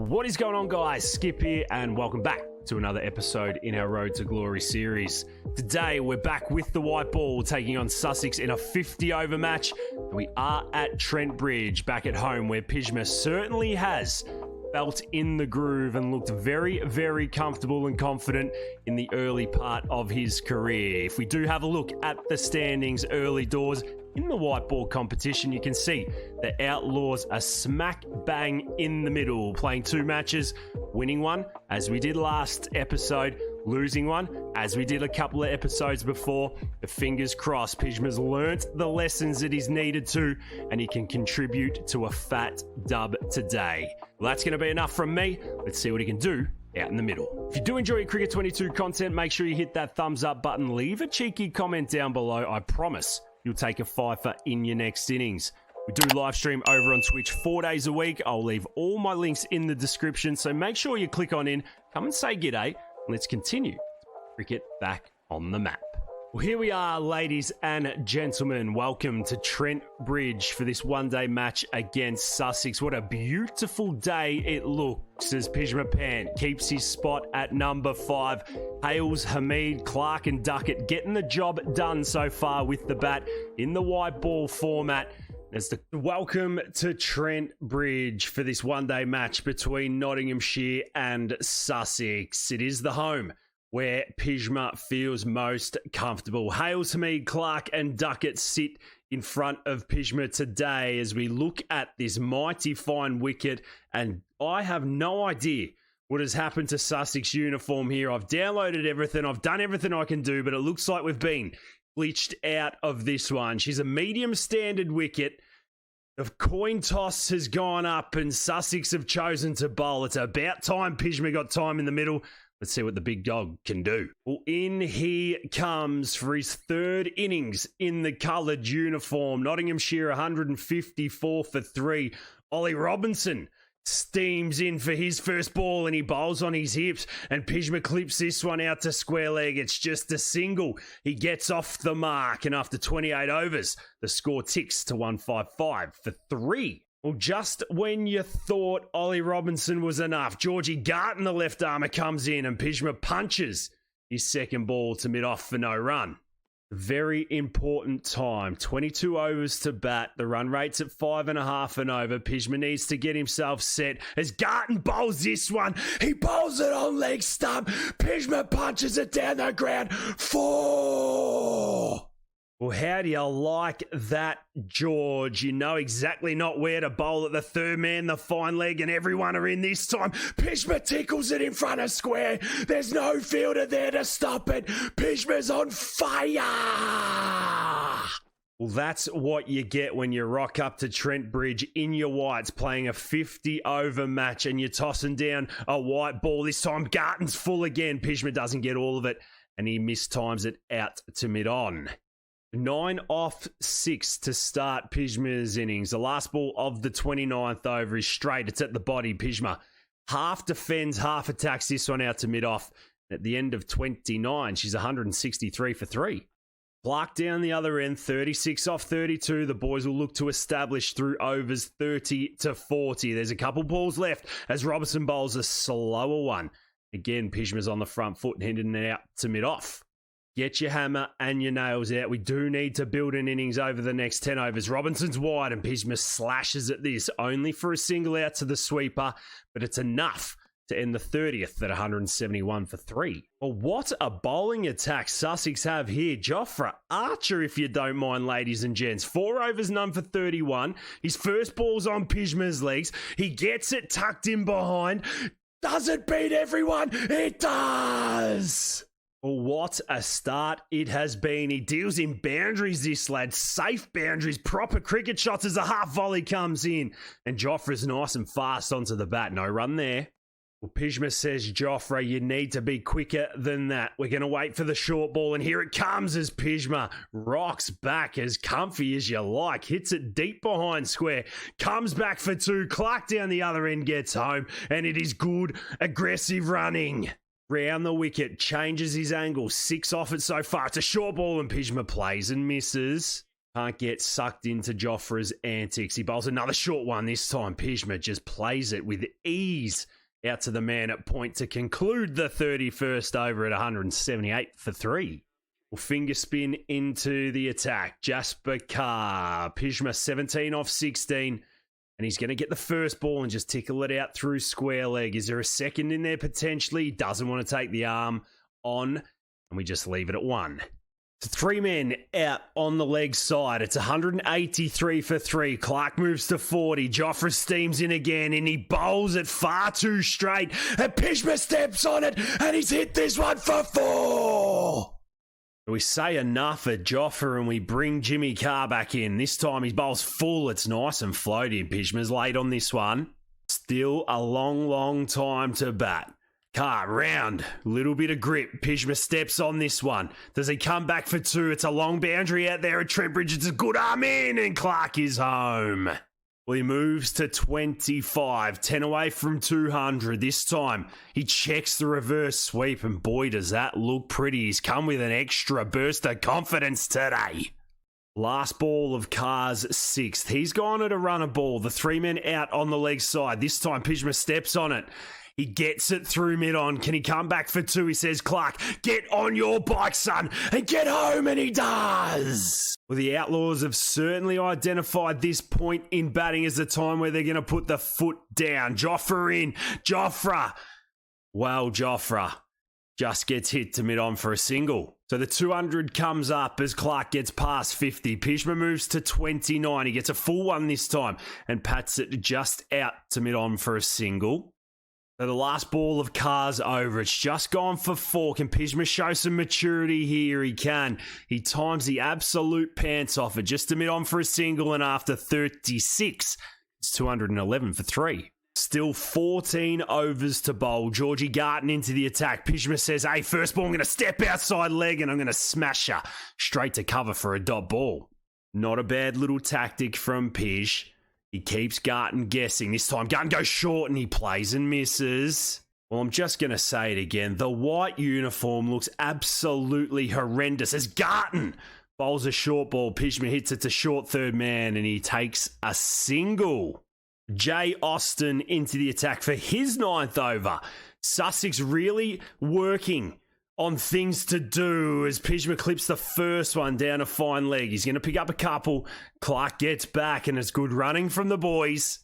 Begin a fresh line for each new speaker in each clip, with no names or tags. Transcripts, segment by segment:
What is going on, guys? Skip here, and welcome back to another episode in our Road to Glory series. Today, we're back with the white ball, taking on Sussex in a 50-over match. We are at Trent Bridge, back at home, where Pjizma certainly has felt in the groove and looked very, very comfortable and confident in the early part of his career. If we do have a look at the standings early doors in the white ball competition, you can see the Outlaws are smack bang in the middle, playing two matches, winning one, as we did last episode, losing one, as we did a couple of episodes before. But fingers crossed, Pjizma's learnt the lessons that he's needed to, and he can contribute to a fat dub today. Well, that's going to be enough from me. Let's see what he can do out in the middle. If you do enjoy your Cricket 22 content, make sure you hit that thumbs up button. Leave a cheeky comment down below. I promise you'll take a fifer in your next innings. We do live stream over on Twitch 4 days a week. I'll leave all my links in the description, so make sure you click on in, come and say g'day, and let's continue cricket back on the map. Well, here we are, ladies and gentlemen. Welcome to Trent Bridge for this one-day match against Sussex. What a beautiful day it looks as Pjizma Pant keeps his spot at number 5. Hales, Hamid, Clark and Duckett getting the job done so far with the bat in the white ball format. Welcome to Trent Bridge for this one-day match between Nottinghamshire and Sussex. It is the home where Pjizma feels most comfortable. Hales, Hamid, Clark and Duckett sit in front of Pjizma today as we look at this mighty fine wicket, and I have no idea what has happened to Sussex uniform here. I've downloaded everything, I've done everything I can do, but it looks like we've been glitched out of this one. She's a medium standard wicket. The coin toss has gone up and Sussex have chosen to bowl. It's about time Pjizma got time in the middle. Let's see what the big dog can do. Well, in he comes for his third innings in the coloured uniform. Nottinghamshire 154 for 3. Ollie Robinson steams in for his first ball and he bowls on his hips, and Pjizma clips this one out to square leg. It's just a single. He gets off the mark, and after 28 overs, the score ticks to 155 for 3. Well, just when you thought Ollie Robinson was enough, Georgie Garton, the left armer, comes in and Pjizma punches his second ball to mid-off for no run. Very important time. 22 overs to bat. The run rate's at 5.5 and over. Pjizma needs to get himself set as Garton bowls this one. He bowls it on leg stump. Pjizma punches it down the ground. 4. Well, how do you like that, George? You know exactly not where to bowl at the third man, the fine leg, and everyone are in this time. Pjizma tickles it in front of square. There's no fielder there to stop it. Pjizma's on fire! Well, that's what you get when you rock up to Trent Bridge in your whites, playing a 50-over match, and you're tossing down a white ball. This time, Garton's full again. Pjizma doesn't get all of it, and he mistimes it out to mid-on. 9 off 6 to start Pjizma's innings. The last ball of the 29th over is straight. It's at the body. Pjizma half defends, half attacks this one out to mid-off. At the end of 29, she's 163 for 3. Clark down the other end, 36 off 32. The boys will look to establish through overs 30 to 40. There's a couple balls left as Robinson bowls a slower one. Again, Pjizma's on the front foot and heading it out to mid-off. Get your hammer and your nails out. We do need to build an innings over the next 10 overs. Robinson's wide and Pjizma slashes at this, only for a single out to the sweeper, but it's enough to end the 30th at 171 for 3. Well, what a bowling attack Sussex have here. Jofra Archer, if you don't mind, ladies and gents. 4 overs, none for 31. His first ball's on Pjizma's legs. He gets it tucked in behind. Does it beat everyone? It does! Well, what a start it has been. He deals in boundaries, this lad. Safe boundaries, proper cricket shots as a half volley comes in. And Jofra's nice and fast onto the bat. No run there. Well, Pjizma says, Jofra, you need to be quicker than that. We're going to wait for the short ball, and here it comes as Pjizma rocks back as comfy as you like. Hits it deep behind square. Comes back for 2. Clark down the other end gets home, and it is good, aggressive running. Round the wicket, changes his angle, 6 off it so far. It's a short ball and Pjizma plays and misses. Can't get sucked into Jofra's antics. He bowls another short one this time. Pjizma just plays it with ease out to the man at point to conclude the 31st over at 178 for 3. We'll finger spin into the attack. Jasper Carr. Pjizma 17 off 16. And he's going to get the first ball and just tickle it out through square leg. Is there a second in there potentially? Doesn't want to take the arm on. And we just leave it at 1. So 3 men out on the leg side. It's 183 for 3. Clark moves to 40. Jofra steams in again and he bowls it far too straight. And Pjizma steps on it and he's hit this one for 4. We say enough at Jofra and we bring Jimmy Carr back in. This time he bowls full. It's nice and floaty. Pjizma's late on this one. Still a long time to bat. Carr round, little bit of grip. Pjizma steps on this one. Does he come back for 2? It's a long boundary out there at Trent Bridge. It's a good arm in and Clark is home. Well, he moves to 25, 10 away from 200. This time, he checks the reverse sweep, and boy, does that look pretty. He's come with an extra burst of confidence today. Last ball of Carr's 6th. He's gone at a runner ball. The 3 men out on the leg side. This time, Pjizma steps on it. He gets it through mid-on. Can he come back for 2? He says, Clark, get on your bike, son, and get home, and he does. Well, the Outlaws have certainly identified this point in batting as the time where they're going to put the foot down. Jofra in. Jofra. Well, Jofra just gets hit to mid-on for a single. So the 200 comes up as Clark gets past 50. Pjizma moves to 29. He gets a full one this time and pats it just out to mid-on for a single. So the last ball of Carr's over. It's just gone for 4. Can Pjizma show some maturity here? He can. He times the absolute pants off it just to mid on for a single, and after 36, it's 211 for 3. Still 14 overs to bowl. Georgie Garton into the attack. Pjizma says, hey, first ball, I'm going to step outside leg and I'm going to smash her straight to cover for a dot ball. Not a bad little tactic from Pij. He keeps Garton guessing. This time, Garton goes short and he plays and misses. Well, I'm just going to say it again. The white uniform looks absolutely horrendous as Garton bowls a short ball. Pjizma hits it to short third man and he takes a single. Jay Austin into the attack for his 9th over. Sussex really working on things to do as Pjizma clips the first one down a fine leg. He's going to pick up a couple. Clark gets back and it's good running from the boys.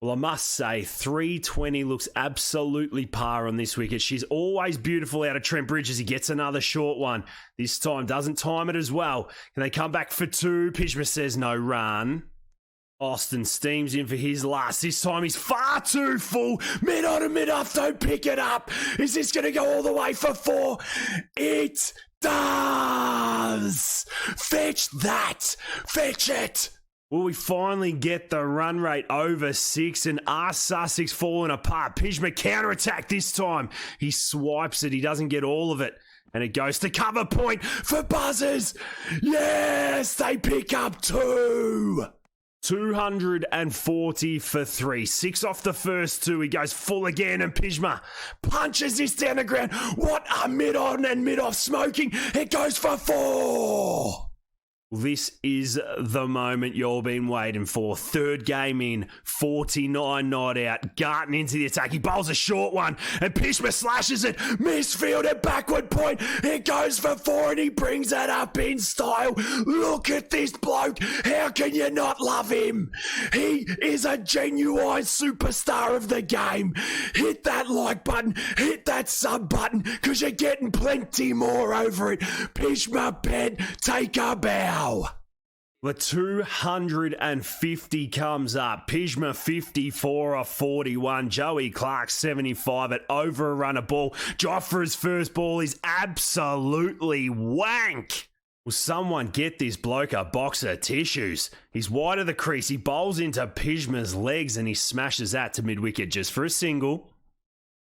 Well, I must say, 320 looks absolutely par on this wicket. She's always beautiful out of Trent Bridge as he gets another short one. This time doesn't time it as well. Can they come back for 2? Pjizma says no run. Austin steams in for his last. This time he's far too full. Mid on and mid off. Don't pick it up. Is this going to go all the way for 4? It does. Fetch that. Fetch it. Will we finally get the run rate over 6 and are Sussex falling apart? Pjizma counter-attack this time. He swipes it. He doesn't get all of it. And it goes to cover point for buzzers. Yes, they pick up 2. 240 for 3. 6 off the first 2. He goes full again and Pjizma punches this down the ground. What a mid-on and mid-off smoking. It goes for 4. This is the moment you've been waiting for. 3rd game in, 49 not out. Garton into the attack. He bowls a short one and Pjizma slashes it. Misfield at backward point. It goes for 4 and he brings it up in style. Look at this bloke. How can you not love him? He is a genuine superstar of the game. Hit that like button. Hit that sub button because you're getting plenty more over it. Pjizma Pen, take a bow. The 250 comes up. Pjizma 54 off 41. Joey Clark 75 at over a run of ball. Jofra's first ball is absolutely wank. Will someone get this bloke a box of tissues? He's wide of the crease. He bowls into Pjizma's legs and he smashes that to mid-wicket just for a single.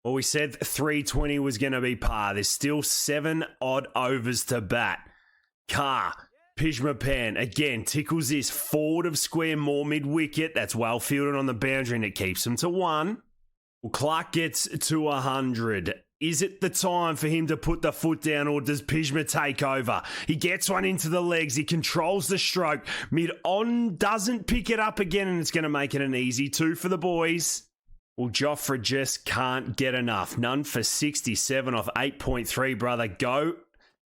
Well, we said 320 was going to be par. There's still 7 odd overs to bat. Carr, Pjizma Pan, again, tickles this forward of square more mid-wicket. That's well fielded on the boundary and it keeps him to 1. Well, Clark gets to 100. Is it the time for him to put the foot down, or does Pjizma take over? He gets one into the legs. He controls the stroke. Mid-on doesn't pick it up again, and it's going to make it an easy 2 for the boys. Well, Joffre just can't get enough. None for 67 off 8.3, brother. Go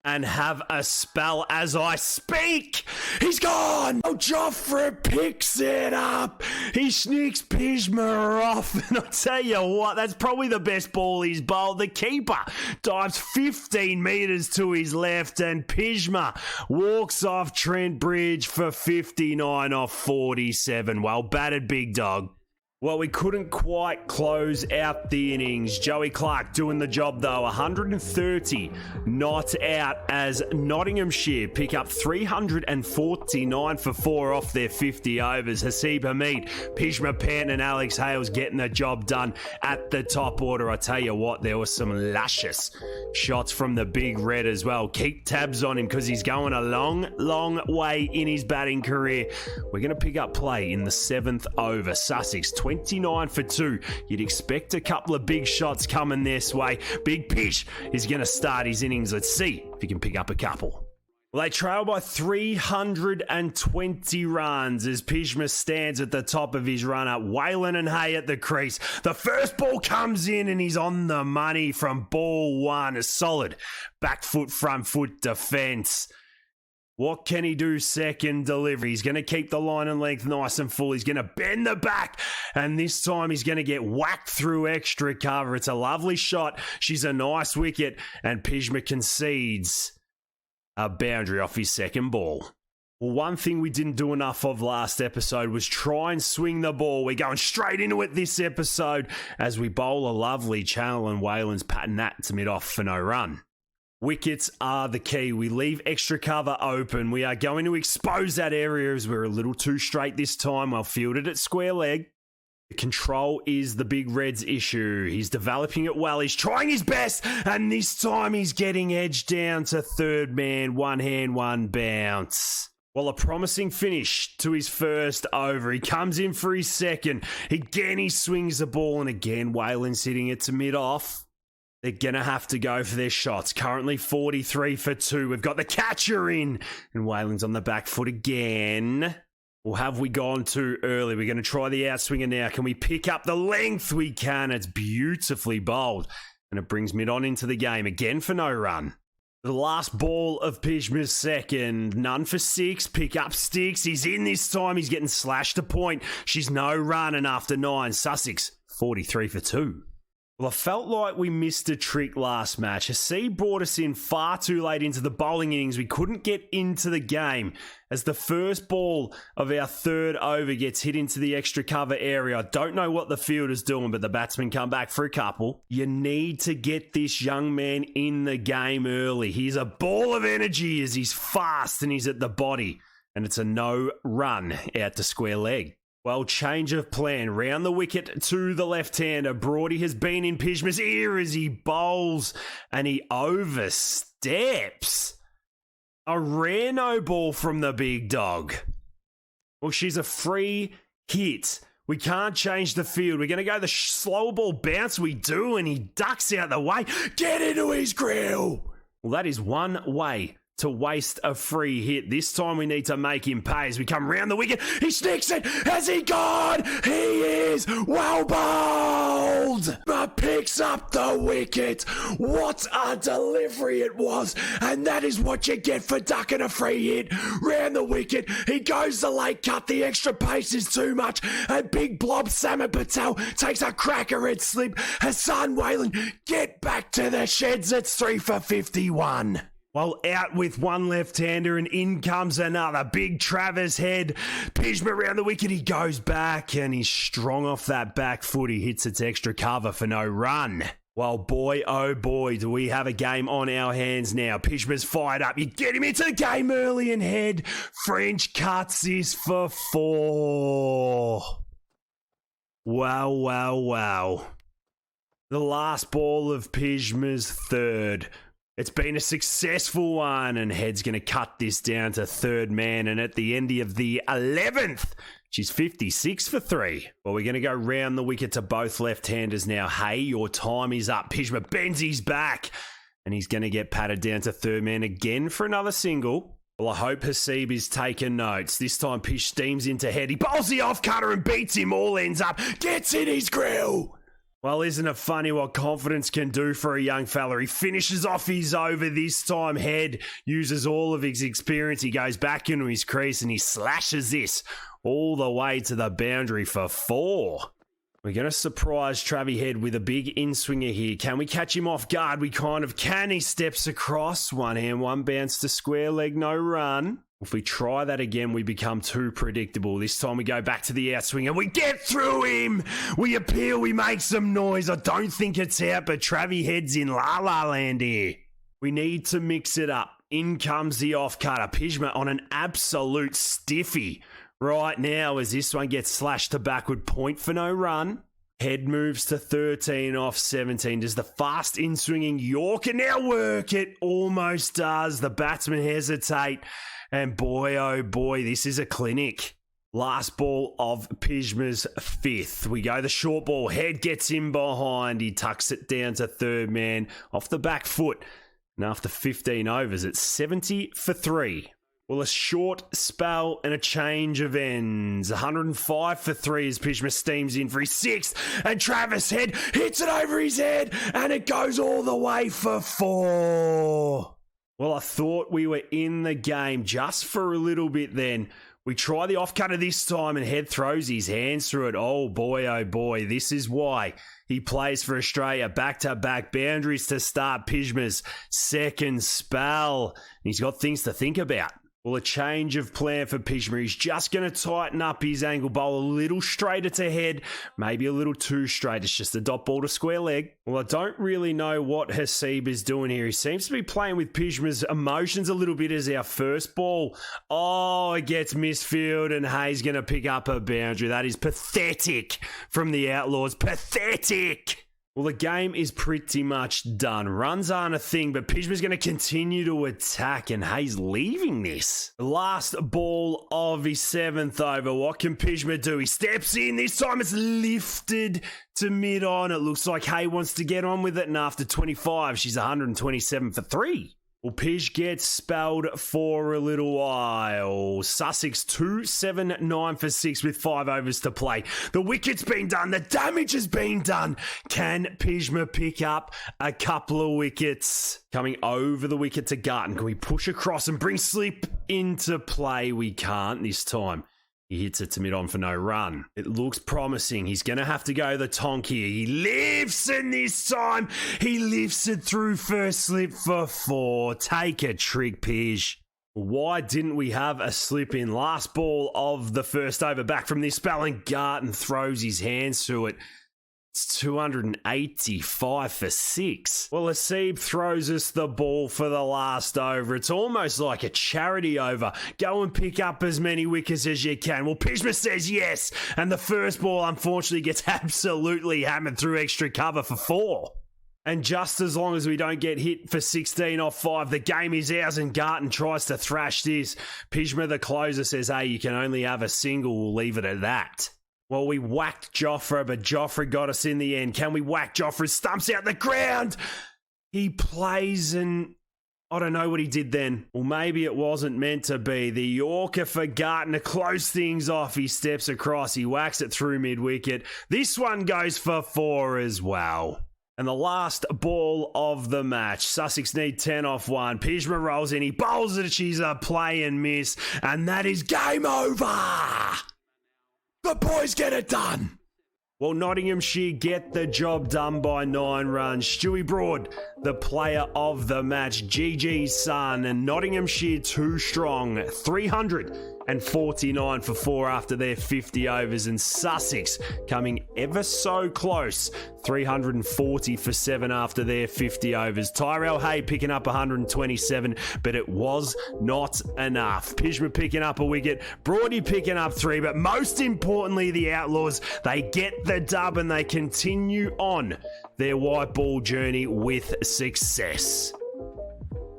and have a spell as I speak. He's gone. Oh, Joffre picks it up. He sneaks Pjizma off. And I'll tell you what, that's probably the best ball he's bowled. The keeper dives 15 metres to his left, and Pjizma walks off Trent Bridge for 59 off 47. Well batted, big dog. Well, we couldn't quite close out the innings. Joey Clark doing the job, though. 130 not out as Nottinghamshire pick up 349 for 4 off their 50 overs. Haseeb Hameed, Pjizma, Pant and Alex Hales getting the job done at the top order. I tell you what, there were some luscious shots from the big red as well. Keep tabs on him because he's going a long, long way in his batting career. We're going to pick up play in the 7th over. Sussex, 29 for 2. You'd expect a couple of big shots coming this way. Big Pish is going to start his innings. Let's see if he can pick up a couple. Well, they trail by 320 runs as Pjizma stands at the top of his run-up. Whalen and Hay at the crease. The first ball comes in and he's on the money from ball 1. A solid back foot, front foot defence. What can he do second delivery? He's going to keep the line and length nice and full. He's going to bend the back, and this time he's going to get whacked through extra cover. It's a lovely shot. She's a nice wicket, and Pjizma concedes a boundary off his second ball. Well, one thing we didn't do enough of last episode was try and swing the ball. We're going straight into it this episode as we bowl a lovely channel, and Whalen's patting that to mid-off for no run. Wickets are the key. We leave extra cover open. We are going to expose that area as we're a little too straight this time. I'll field it at square leg. The control is the big red's issue. He's developing it well. He's trying his best, and this time he's getting edged down to third man. One hand, one bounce. Well, a promising finish to his first over. He comes in for his second. Again, he swings the ball, and again, Whalen's hitting it to mid-off. They're going to have to go for their shots. Currently 43 for 2. We've got the catcher in. And Whalen's on the back foot again. Or have we gone too early? We're going to try the outswinger now. Can we pick up the length? We can. It's beautifully bowled. And it brings mid-on into the game. Again for no run. The last ball of Pjizma's second. None for 6. Pick up sticks. He's in this time. He's getting slashed to point. She's no run. And after 9, Sussex 43 for 2. Well, I felt like we missed a trick last match. Haseeb brought us in far too late into the bowling innings. We couldn't get into the game as the first ball of our third over gets hit into the extra cover area. I don't know what the fielder's doing, but the batsmen come back for a couple. You need to get this young man in the game early. He's a ball of energy as he's fast and he's at the body. And it's a no run out to square leg. Well, change of plan. Round the wicket to the left-hander. Broady has been in Pjizma's ear as he bowls and he oversteps. A rare no ball from the big dog. Well, she's a free hit. We can't change the field. We're going to go the slow ball bounce. We do, and he ducks out the way. Get into his grill. Well, that is one way to waste a free hit. This time we need to make him pay as we come round the wicket. He sneaks it. Has he gone? He is well bowled. But picks up the wicket. What a delivery it was. And that is what you get for ducking a free hit. Round the wicket. He goes the late cut. The extra pace is too much. And big blob Samad Patel takes a cracker at slip. Hassan Whalen, get back to the sheds. It's 3 for 51. Well, out with one left-hander and in comes another. Big Travers head. Pjizma around the wicket. He goes back and he's strong off that back foot. He hits its extra cover for no run. Well, boy, oh boy, do we have a game on our hands now. Pjizma's fired up. You get him into the game early and head. French cuts this for 4. Wow, wow, wow. The last ball of Pjizma's third. It's been a successful one, and Head's going to cut this down to third man. And at the end of the 11th, she's 56 for 3. Well, we're going to go round the wicket to both left-handers now. Hey, your time is up. Pjizma bends his back, and he's going to get patted down to third man again for another single. Well, I hope Hasib is taking notes. This time, Pish steams into Head. He bowls the off-cutter and beats him. All ends up. Gets in his grill. Well, isn't it funny what confidence can do for a young fella? He finishes off his over this time. Head uses all of his experience. He goes back into his crease and he slashes this all the way to the boundary for 4. We're going to surprise Travie Head with a big in-swinger here. Can we catch him off guard? We kind of can. He steps across. One hand, one bounce to square leg, no run. If we try that again, we become too predictable. This time we go back to the outswing and we get through him. We appeal, we make some noise. I don't think it's out, but Travie Head's in la-la land here. We need to mix it up. In comes the off-cutter. Pjizma on an absolute stiffy right now as this one gets slashed to backward point for no run. Head moves to 13 off 17. Does the fast in-swinging Yorker now work? It almost does. The batsmen hesitate. And boy, oh boy, this is a clinic. Last ball of Pjizma's 5th. We go the short ball. Head gets in behind. He tucks it down to third man off the back foot. And after 15 overs, it's 70 for 3. Well, a short spell and a change of ends. 105 for 3 as Pjizma steams in for his 6th. And Travis Head hits it over his head. And it goes all the way for 4. Well, I thought we were in the game just for a little bit then. We try the off-cutter this time and Head throws his hands through it. Oh boy, this is why he plays for Australia. Back-to-back boundaries to start Pjizma's 2nd spell. He's got things to think about. Well, a change of plan for Pjizma. He's just going to tighten up his angle bowl a little straighter to Head, maybe a little too straight. It's just a dot ball to square leg. Well, I don't really know what Hasib is doing here. He seems to be playing with Pjizma's emotions a little bit as our first ball. Oh, it gets misfielded and Hayes going to pick up a boundary. That is pathetic from the Outlaws. Pathetic! Well, the game is pretty much done. Runs aren't a thing, but Pjizma's going to continue to attack, and Hayes leaving this. The last ball of his 7th over. What can Pjizma do? He steps in. This time it's lifted to mid-on. It looks like Hay wants to get on with it, and after 25, she's 127 for 3. Well, Pij gets spelled for a little while. Sussex 279 for 6 with 5 overs to play. The wicket's been done. The damage has been done. Can Pjizma pick up a couple of wickets? Coming over the wicket to Garton. Can we push across and bring slip into play? We can't this time. He hits it to mid-on for no run. It looks promising. He's going to have to go the tonk here. He lifts, and this time he lifts it through first slip for 4. Take a trick, Pij. Why didn't we have a slip in? Last ball of the first over back from this spell, and Garton throws his hands through it. It's 285 for 6. Well, Hasib throws us the ball for the last over. It's almost like a charity over. Go and pick up as many wickets as you can. Well, Pjizma says yes. And the first ball, unfortunately, gets absolutely hammered through extra cover for 4. And just as long as we don't get hit for 16 off 5, the game is ours, and Garton tries to thrash this. Pjizma, the closer, says, hey, you can only have a single. We'll leave it at that. Well, we whacked Jofra, but Jofra got us in the end. Can we whack Jofra? Stumps out the ground. He plays, and I don't know what he did then. Well, maybe it wasn't meant to be. The Yorker for Garton to close things off. He steps across. He whacks it through mid-wicket. This one goes for 4 as well. And the last ball of the match. Sussex need 10 off 1. Pjizma rolls in. He bowls it. She's a play and miss. And that is game over. The boys get it done. Well, Nottinghamshire get the job done by 9 runs. Stewie Broad, the player of the match. GG's son, and Nottinghamshire too strong. 349 for 4 after their 50 overs, and Sussex coming ever so close. 340 for 7 after their 50 overs. Tyrell Hay picking up 127, but it was not enough. Pjizma picking up a wicket, Broady picking up 3, but most importantly, the Outlaws, they get the dub and they continue on their white ball journey with success.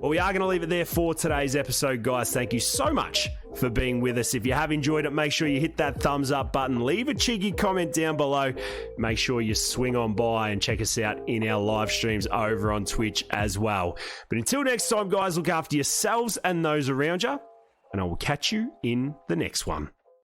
Well, we are going to leave it there for today's episode, guys. Thank you so much for being with us. If you have enjoyed it, make sure you hit that thumbs up button. Leave a cheeky comment down below. Make sure you swing on by and check us out in our live streams over on Twitch as well. But until next time, guys, look after yourselves and those around you, and I will catch you in the next one.